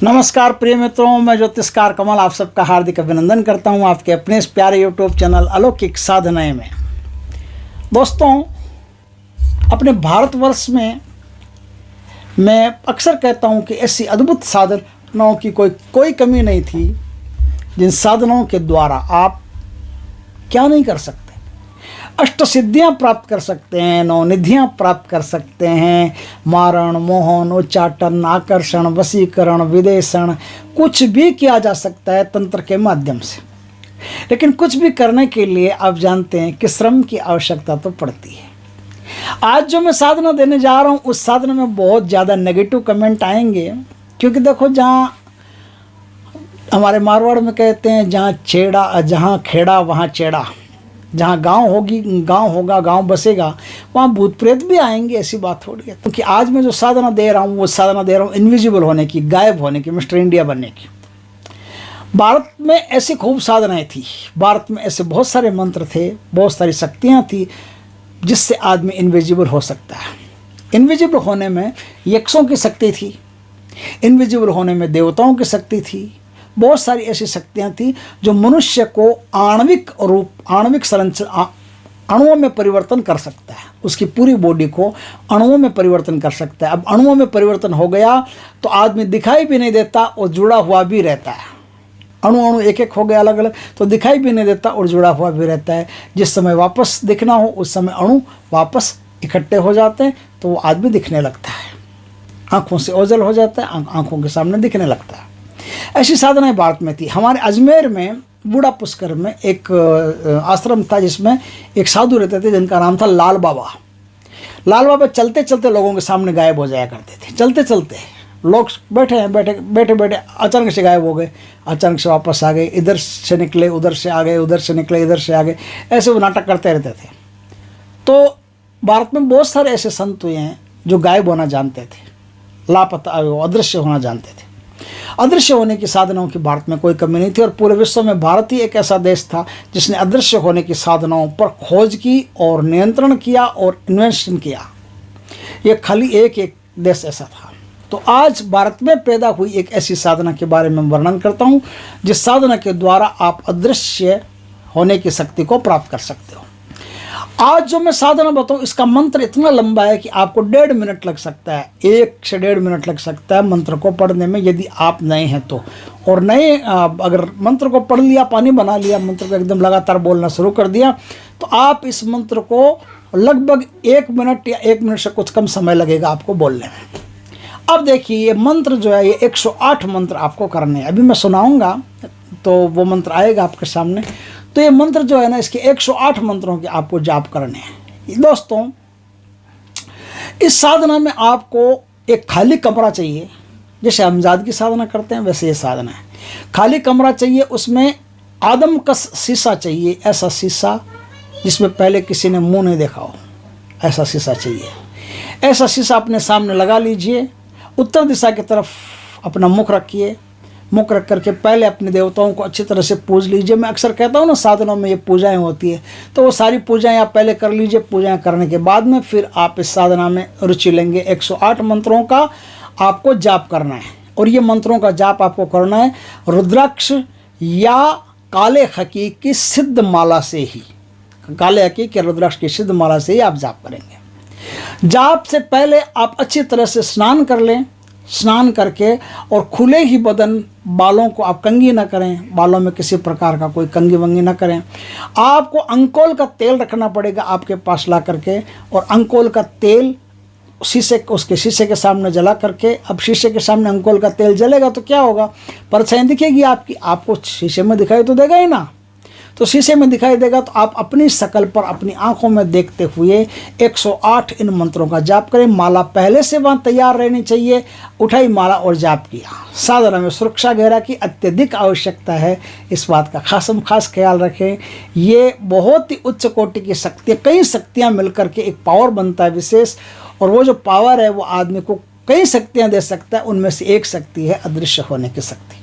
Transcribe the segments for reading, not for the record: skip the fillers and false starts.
नमस्कार प्रिय मित्रों, मैं ज्योतिषकार कमल आप सबका हार्दिक अभिनंदन करता हूं आपके अपने इस प्यारे यूट्यूब चैनल अलौकिक साधनाएं में। दोस्तों, अपने भारतवर्ष में मैं अक्सर कहता हूं कि ऐसी अद्भुत साधनाओं की कोई कमी नहीं थी जिन साधनाओं के द्वारा आप क्या नहीं कर सकते। अष्ट सिद्धियाँ प्राप्त कर सकते हैं, नवनिधियाँ प्राप्त कर सकते हैं, मारण, मोहन, उच्चाटन, आकर्षण, वशीकरण, विदेशन, कुछ भी किया जा सकता है तंत्र के माध्यम से। लेकिन कुछ भी करने के लिए आप जानते हैं कि श्रम की आवश्यकता तो पड़ती है। आज जो मैं साधना देने जा रहा हूँ उस साधना में बहुत ज़्यादा नेगेटिव कमेंट आएंगे, क्योंकि देखो, जहाँ हमारे मारवाड़ में कहते हैं जहाँ खेड़ा वहाँ चेड़ा, जहाँ गांव होगा, गांव बसेगा, वहाँ भूत प्रेत भी आएंगे। ऐसी बात थोड़ी है। क्योंकि आज मैं जो साधना दे रहा हूँ वो साधना दे रहा हूँ इनविजिबल होने की, गायब होने की, मिस्टर इंडिया बनने की। भारत में ऐसी खूब साधनाएं थी, भारत में ऐसे बहुत सारे मंत्र थे, बहुत सारी शक्तियाँ थी जिससे आदमी इनविजिबल हो सकता है। इनविजिबल होने में यक्षों की शक्ति थी, इनविजिबल होने में देवताओं की शक्ति थी, बहुत सारी ऐसी शक्तियाँ थी जो मनुष्य को आणविक संरचना, अणुओं में परिवर्तन कर सकता है, उसकी पूरी बॉडी को अणुओं में परिवर्तन कर सकता है। अब अणुओं में परिवर्तन हो गया तो आदमी दिखाई भी नहीं देता और जुड़ा हुआ भी रहता है। अणु एक एक हो गया अलग अलग, तो दिखाई भी नहीं देता और जुड़ा हुआ भी रहता है। जिस समय वापस दिखना हो उस समय अणु वापस इकट्ठे हो जाते हैं तो वो आदमी दिखने लगता है, आँखों से ओझल हो जाता है, आँखों के सामने दिखने लगता है। ऐसी साधनाएं भारत में थी। हमारे अजमेर में बूढ़ा पुष्कर में एक आश्रम था जिसमें एक साधु रहते थे जिनका नाम था लाल बाबा। लाल बाबा चलते चलते लोगों के सामने गायब हो जाया करते थे। चलते चलते लोग बैठे अचानक से गायब हो गए, अचानक से वापस आ गए, इधर से निकले उधर से आ गए, उधर से निकले इधर से आ गए, ऐसे वो नाटक करते रहते थे। तो भारत में बहुत सारे ऐसे संत हुए हैं जो गायब होना जानते थे, लापता, अदृश्य होना जानते थे। अदृश्य होने की साधनाओं की भारत में कोई कमी नहीं थी और पूरे विश्व में भारत ही एक ऐसा देश था जिसने अदृश्य होने की साधनाओं पर खोज की और नियंत्रण किया और इन्वेंशन किया। ये खाली एक देश ऐसा था। तो आज भारत में पैदा हुई एक ऐसी साधना के बारे में वर्णन करता हूँ जिस साधना के द्वारा आप अदृश्य होने की शक्ति को प्राप्त कर सकते हो। आज जो मैं साधना बताऊँ इसका मंत्र इतना लंबा है कि आपको 1.5 मिनट लग सकता है, 1 से 1.5 मिनट लग सकता है मंत्र को पढ़ने में, यदि आप नए हैं तो। और नए अगर मंत्र को पढ़ लिया, पानी बना लिया, मंत्र को एकदम लगातार बोलना शुरू कर दिया तो आप इस मंत्र को लगभग 1 मिनट या 1 मिनट से कुछ कम समय लगेगा आपको बोलने में। अब देखिए, ये मंत्र जो है ये 108 मंत्र आपको करने हैं। अभी मैं सुनाऊँगा तो वो मंत्र आएगा आपके सामने। तो ये मंत्र जो है ना, इसके 108 मंत्रों के आपको जाप करने हैं। दोस्तों, इस साधना में आपको एक खाली कमरा चाहिए। जैसे हमजाद की साधना करते हैं वैसे ये साधना है। खाली कमरा चाहिए, उसमें आदम का शीशा चाहिए, ऐसा शीशा जिसमें पहले किसी ने मुंह नहीं देखा हो, ऐसा शीशा चाहिए। ऐसा शीशा अपने सामने लगा लीजिए, उत्तर दिशा की तरफ अपना मुख रखिए। मुख रख करके पहले अपने देवताओं को अच्छी तरह से पूज लीजिए। मैं अक्सर कहता हूँ ना, साधनों में ये पूजाएं होती है, तो वो सारी पूजाएं आप पहले कर लीजिए। पूजाएं करने के बाद में फिर आप इस साधना में रुचि लेंगे। 108 मंत्रों का आपको जाप करना है और ये मंत्रों का जाप आपको करना है रुद्राक्ष या काले हकीक की सिद्ध माला से ही, काले हकीक या रुद्राक्ष की सिद्ध माला से ही आप जाप करेंगे। जाप से पहले आप अच्छी तरह से स्नान कर लें। स्नान करके और खुले ही बदन, बालों को आप कंघी ना करें, बालों में किसी प्रकार का कोई कंघी वंगी ना करें। आपको अंकोल का तेल रखना पड़ेगा आपके पास ला करके, और अंकोल का तेल उसके शीशे के सामने जला करके। अब शीशे के सामने अंकोल का तेल जलेगा तो क्या होगा, परछाई दिखेगी आपकी, आपको शीशे में दिखाई तो देगा ही ना। तो शीशे में दिखाई देगा तो आप अपनी शकल पर अपनी आंखों में देखते हुए 108 इन मंत्रों का जाप करें। माला पहले से वहाँ तैयार रहनी चाहिए। उठाई माला और जाप किया। साधना में सुरक्षा घेरा की अत्यधिक आवश्यकता है, इस बात का खास ख्याल रखें। ये बहुत ही उच्च कोटि की शक्ति, कई शक्तियाँ मिलकर के एक पावर बनता है विशेष, और वो जो पावर है वो आदमी को कई शक्तियाँ दे सकता है। उनमें से एक शक्ति है अदृश्य होने की शक्ति।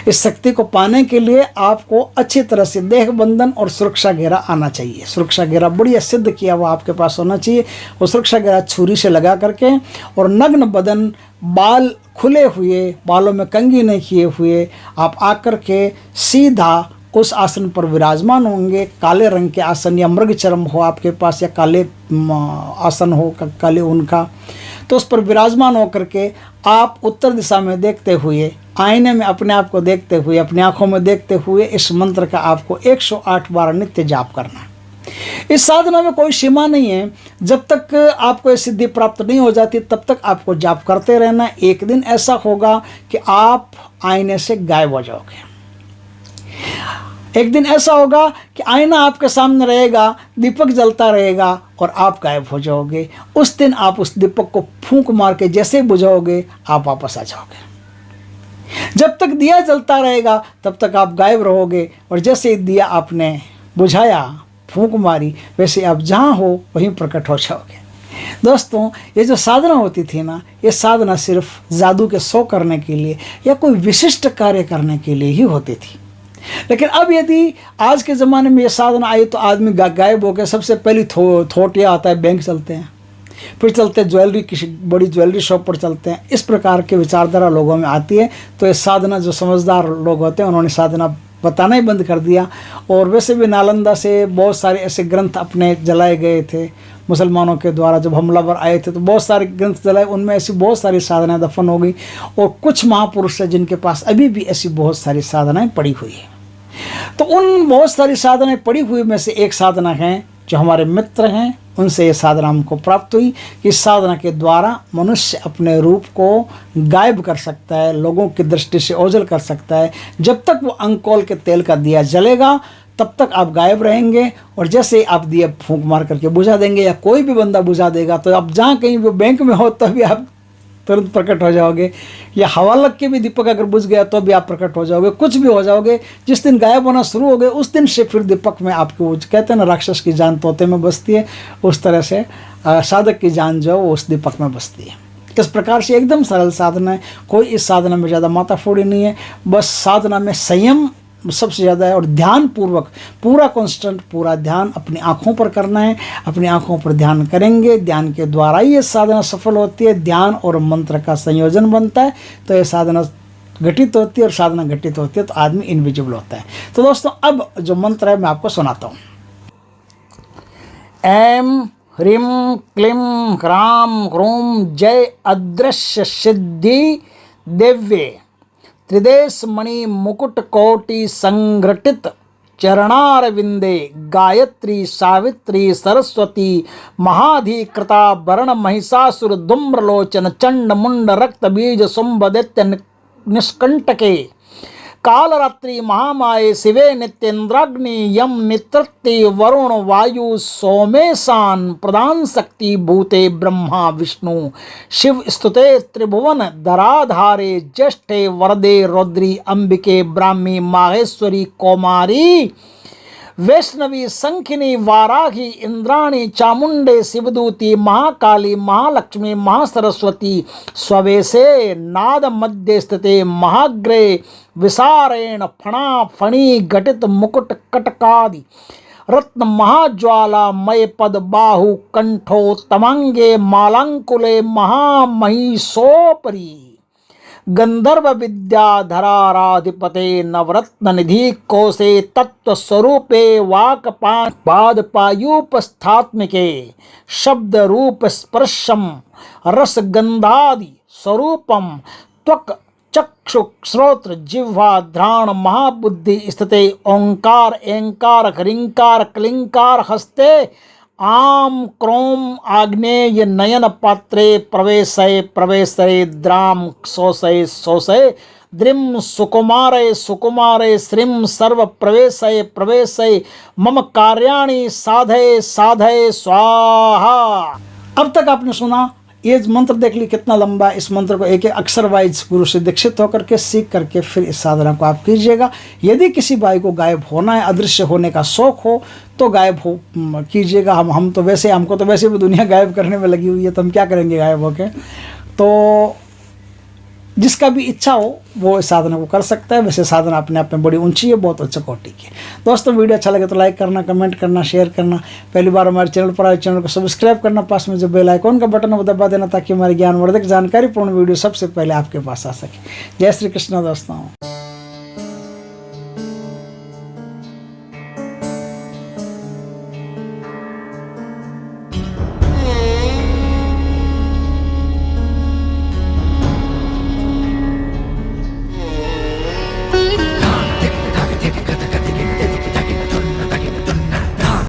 इस शक्ति को पाने के लिए आपको अच्छी तरह से देह बंधन और सुरक्षा घेरा आना चाहिए। सुरक्षा घेरा बढ़िया सिद्ध किया हुआ आपके पास होना चाहिए। वो सुरक्षा घेरा छुरी से लगा करके और नग्न बदन, बाल खुले हुए, बालों में कंघी नहीं किए हुए आप आकर के सीधा उस आसन पर विराजमान होंगे। काले रंग के आसन या मृग चर्म हो आपके पास या काले आसन हो काले ऊन का, तो उस पर विराजमान होकर के आप उत्तर दिशा में देखते हुए, आईने में अपने आप को देखते हुए, अपनी आंखों में देखते हुए इस मंत्र का आपको 108 बार नित्य जाप करना है। इस साधना में कोई सीमा नहीं है। जब तक आपको ये सिद्धि प्राप्त नहीं हो जाती तब तक आपको जाप करते रहना। एक दिन ऐसा होगा कि आप आईने से गायब हो जाओगे। एक दिन ऐसा होगा कि आईना आपके सामने रहेगा, दीपक जलता रहेगा और आप गायब हो जाओगे। उस दिन आप उस दीपक को फूंक मार के जैसे ही बुझाओगे आप वापस आ जाओगे। जब तक दिया जलता रहेगा तब तक आप गायब रहोगे, और जैसे ही दिया आपने बुझाया, फूंक मारी, वैसे आप जहाँ हो वहीं प्रकट हो जाओगे। दोस्तों, ये जो साधना होती थी ना, ये साधना सिर्फ जादू के शो करने के लिए या कोई विशिष्ट कार्य करने के लिए ही होती थी। लेकिन अब यदि आज के ज़माने में ये साधना आई तो आदमी गायब हो गए। सबसे पहली थोटिया आता है, बैंक चलते हैं, फिर चलते हैं ज्वेलरी, किसी बड़ी ज्वेलरी शॉप पर चलते हैं। इस प्रकार के विचारधारा लोगों में आती है। तो ये साधना, जो समझदार लोग होते हैं उन्होंने साधना बताना ही बंद कर दिया। और वैसे भी नालंदा से बहुत सारे ऐसे ग्रंथ अपने जलाए गए थे मुसलमानों के द्वारा। जब हमलावर आए थे तो बहुत सारे ग्रंथ जलाए, उनमें ऐसी बहुत सारी साधनाएं दफन हो गई। और कुछ महापुरुष हैं जिनके पास अभी भी ऐसी बहुत सारी साधनाएं पड़ी हुई है। तो उन बहुत सारी साधनाएं पड़ी हुई में से एक साधना है जो हमारे मित्र हैं, उनसे ये साधना हमको प्राप्त हुई कि इस साधना के द्वारा मनुष्य अपने रूप को गायब कर सकता है, लोगों की दृष्टि से ओझल कर सकता है। जब तक वो अंकोल के तेल का दिया जलेगा तब तक आप गायब रहेंगे, और जैसे आप दिया फूंक मार करके बुझा देंगे या कोई भी बंदा बुझा देगा तो आप जहाँ कहीं भी बैंक में हो तभी आप तुरंत प्रकट हो जाओगे, या हवा लग के भी दीपक अगर बुझ गया तो भी आप प्रकट हो जाओगे, कुछ भी हो जाओगे। जिस दिन गायब होना शुरू हो गए उस दिन से फिर दीपक में आपको, कहते हैं ना राक्षस की जान तोते में बसती है, उस तरह से साधक की जान जो है वो उस दीपक में बसती है। इस प्रकार से एकदम सरल साधना है। कोई इस साधना में ज़्यादा माथाफोड़ी नहीं है। बस साधना में संयम सबसे ज़्यादा है, और ध्यान पूर्वक पूरा कॉन्स्टेंट पूरा ध्यान अपनी आँखों पर करना है। अपनी आँखों पर ध्यान करेंगे, ध्यान के द्वारा ही ये साधना सफल होती है। ध्यान और मंत्र का संयोजन बनता है तो ये साधना घटित होती है, और साधना घटित होती है तो आदमी इनविजिबल होता है। तो दोस्तों, अब जो मंत्र है मैं आपको सुनाता हूँ। ऐं ह्रीं क्लीं ह्रां ह्रूं जय अदृश्य सिद्धि दिव्ये त्रिदेश मणि मुकुट कोटि संघटित चरणारविंदे गायत्री सावित्री सरस्वती महाधिकृता वर्ण महिषासुर धूम्रलोचन चंड मुंड रक्त बीज शुंभ दैत्य निष्कंटके कालरात्रि महामाये शिवे नित्येन्द्राग्नि यम नित्रत्ति वरुण वायु सोमेशान प्रधान शक्ति भूते ब्रह्मा विष्णु शिव स्तुते त्रिभुवन धराधारे ज्येष्ठे वरदे रौद्री अंबिके ब्राह्मी माहेश्वरी कौमारी वैष्णवी शंखिनी वाराही इंद्राणी चामुंडे शिवदूती महाकाली महालक्ष्मी महासरस्वती स्ववेशे नाद मध्य स्थिते महाग्रे विसारेण फणा फणी घटित मुकुट कटकादि रत्न महाज्वाला मय पद बाहु कंठो तमंगे मालांकुले महामहिषोपरी गंधर्व विद्याधराराधिपते नवरत्न निधि कोशे तत्व स्वरूपे वाक्पाद पायुपस्थात्मिके शब्द रूप स्पर्शम रस गंधादि स्वरूपम त्वक चक्षु श्रोत्र जिह्वा घ्राण महाबुद्धि स्थिते ओंकार एंकार ह्रींकार क्लिंकार हस्ते आम क्रोम आग्नेय नयन पात्रे प्रवेशय प्रवेशय द्राम शोषय शोषय द्रिम सुकुमारे सुकुमारे श्रीम सर्व प्रवेशय प्रवेशय मम कार्याणि साधय साधय स्वाहा। अब तक आपने सुना, ये मंत्र देख ली कितना लंबा है। इस मंत्र को एक एक अक्षर वाइज गुरु से दीक्षित होकर के सीख करके फिर इस साधना को आप कीजिएगा। यदि किसी भाई को गायब होना है, अदृश्य होने का शौक हो तो गायब हो कीजिएगा। हम तो वैसे, हमको तो वैसे भी दुनिया गायब करने में लगी हुई है, तो हम क्या करेंगे गायब होके। तो जिसका भी इच्छा हो वो इस साधना को कर सकता है। वैसे साधना अपने आप में बड़ी ऊंची है, बहुत उच्च कोटि की है। दोस्तों वीडियो अच्छा लगे तो लाइक करना, कमेंट करना, शेयर करना। पहली बार हमारे चैनल पर आए चैनल को सब्सक्राइब करना, पास में जो बेल आइकॉन का बटन है वो दबा देना ताकि हमारी ज्ञानवर्धक जानकारीपूर्ण वीडियो सबसे पहले आपके पास आ सके। जय श्री कृष्ण दोस्तों।